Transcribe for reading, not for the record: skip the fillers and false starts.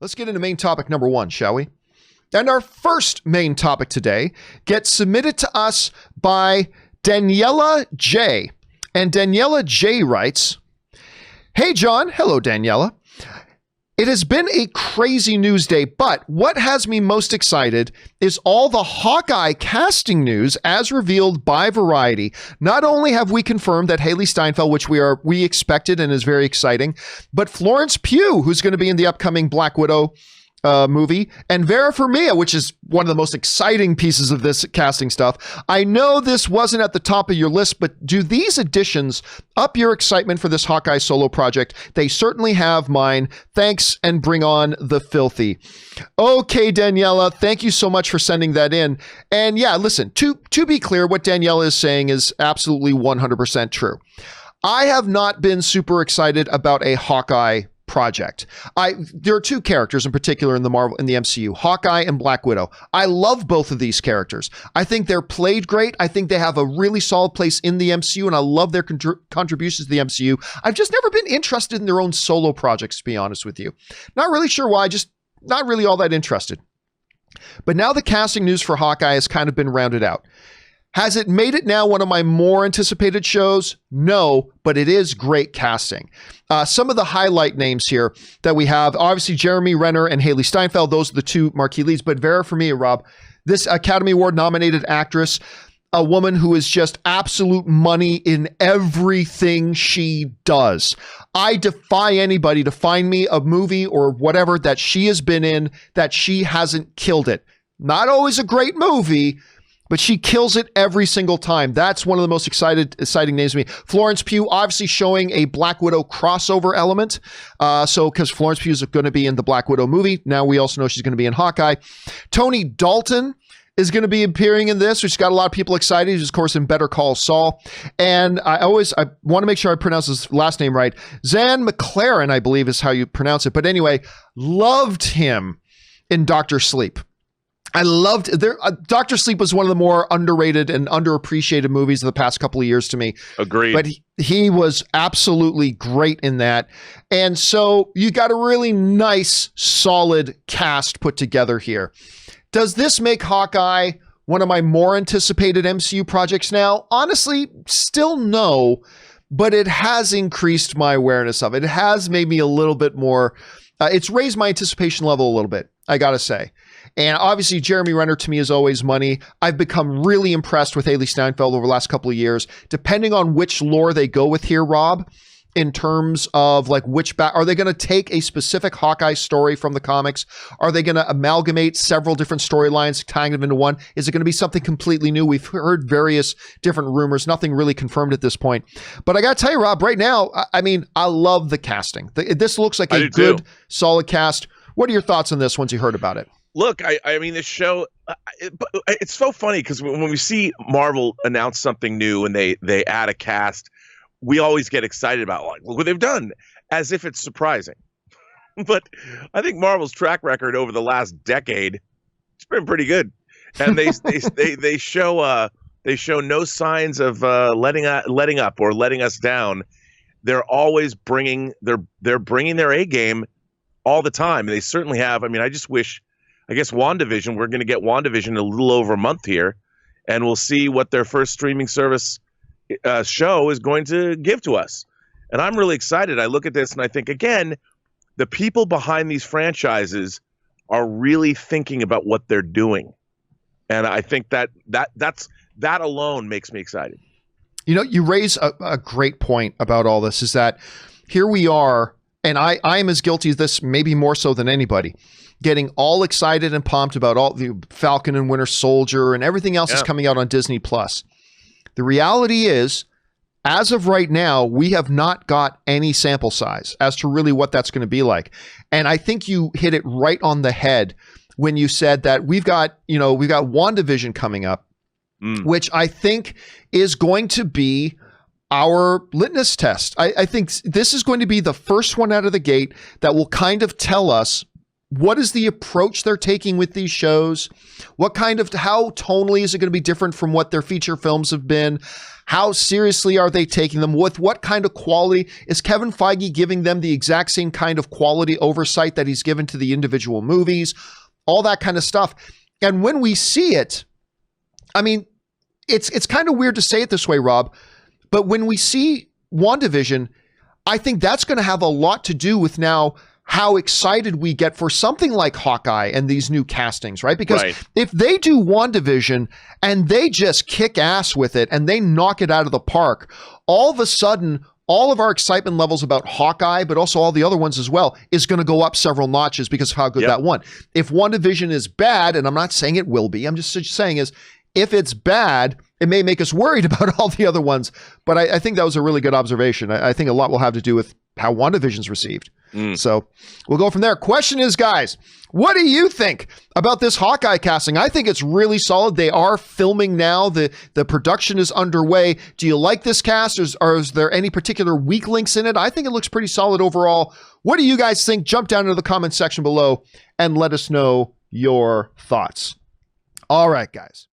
Let's get into main topic number 1, shall we? And our first main topic today gets submitted to us by Daniela J. And Daniela J writes, "Hey, John." Hello, Daniela. "It has been a crazy news day, but what has me most excited is all the Hawkeye casting news as revealed by Variety. Not only have we confirmed that Hailee Steinfeld, which we expected and is very exciting, but Florence Pugh, who's going to be in the upcoming Black Widow movie, and Vera Farmiga, which is one of the most exciting pieces of this casting stuff. I know this wasn't at the top of your list, but do these additions up your excitement for this Hawkeye solo project? They certainly have mine. Thanks, and bring on the filthy." Okay, Daniela, thank you so much for sending that in. And yeah, listen, to be clear, what Daniela is saying is absolutely 100% true. I have not been super excited about a Hawkeye project. There are two characters in particular in the MCU, Hawkeye and Black Widow. I love both of these characters. I think they're played great. I think they have a really solid place in the MCU, and I love their contributions to the MCU. I've just never been interested in their own solo projects, to be honest with you. Not really sure why, just not really all that interested. But now the casting news for Hawkeye has kind of been rounded out. Has it made it now one of my more anticipated shows? No, but it is great casting. Some of the highlight names here that we have, obviously Jeremy Renner and Hailee Steinfeld, those are the two marquee leads, but Vera Farmiga, Rob, this Academy Award nominated actress, a woman who is just absolute money in everything she does. I defy anybody to find me a movie or whatever that she has been in that she hasn't killed it. Not always a great movie, but she kills it every single time. That's one of the most exciting names to me. Florence Pugh, obviously showing a Black Widow crossover element. Because Florence Pugh is going to be in the Black Widow movie. Now we also know she's going to be in Hawkeye. Tony Dalton is going to be appearing in this, which got a lot of people excited. He's, of course, in Better Call Saul. And I want to make sure I pronounce his last name right. Zan McLaren, I believe is how you pronounce it. But anyway, loved him in Dr. Sleep. I loved Dr. Sleep was one of the more underrated and underappreciated movies of the past couple of years to me. Agreed. But he was absolutely great in that. And so you got a really nice, solid cast put together here. Does this make Hawkeye one of my more anticipated MCU projects now? Honestly, still no, but it has increased my awareness of it. It has made me a little bit more, it's raised my anticipation level a little bit, I gotta say. And obviously, Jeremy Renner to me is always money. I've become really impressed with Hailee Steinfeld over the last couple of years. Depending on which lore they go with here, Rob, in terms of like are they going to take a specific Hawkeye story from the comics? Are they going to amalgamate several different storylines, tying them into one? Is it going to be something completely new? We've heard various different rumors, nothing really confirmed at this point. But I got to tell you, Rob, right now, I mean, I love the casting. This looks like a good, solid cast. What are your thoughts on this once you heard about it? Look, I mean, this show, it's so funny because when we see Marvel announce something new and they add a cast, we always get excited about, like, look what they've done, as if it's surprising. But I think Marvel's track record over the last decade, it's been pretty good. And they show no signs of letting up or letting us down. They're always bringing their A game all the time. And they certainly have. I mean, I guess WandaVision, we're going to get WandaVision in a little over a month here, and we'll see what their first streaming service show is going to give to us. And I'm really excited. I look at this and I think, again, the people behind these franchises are really thinking about what they're doing. And I think that alone makes me excited. You know, you raise a great point about all this, is that here we are, and I am as guilty of this, maybe more so than anybody, getting all excited and pumped about all the Falcon and Winter Soldier and everything else is coming out on Disney Plus. The reality is, as of right now, we have not got any sample size as to really what that's going to be like. And I think you hit it right on the head when you said that we've got WandaVision coming up, which I think is going to be our litmus test. I think this is going to be the first one out of the gate that will kind of tell us what is the approach they're taking with these shows? How tonally is it going to be different from what their feature films have been? How seriously are they taking them? With what kind of quality? Is Kevin Feige giving them the exact same kind of quality oversight that he's given to the individual movies? All that kind of stuff. And when we see it, I mean, it's kind of weird to say it this way, Rob, but when we see WandaVision, I think that's going to have a lot to do with now how excited we get for something like Hawkeye and these new castings, right? Because if they do WandaVision and they just kick ass with it and they knock it out of the park, all of a sudden, all of our excitement levels about Hawkeye, but also all the other ones as well, is going to go up several notches because of how good that one. If WandaVision is bad, and I'm not saying it will be, I'm just saying is, if it's bad, it may make us worried about all the other ones. But I think that was a really good observation. I think a lot will have to do with how WandaVision's received. So we'll go from there. Question is, guys, what do you think about this Hawkeye casting? I think it's really solid. They are filming now. The production is underway. Do you like this cast, or is there any particular weak links in it? I think it looks pretty solid overall. What do you guys think? Jump down into the comment section below and let us know your thoughts. All right, guys.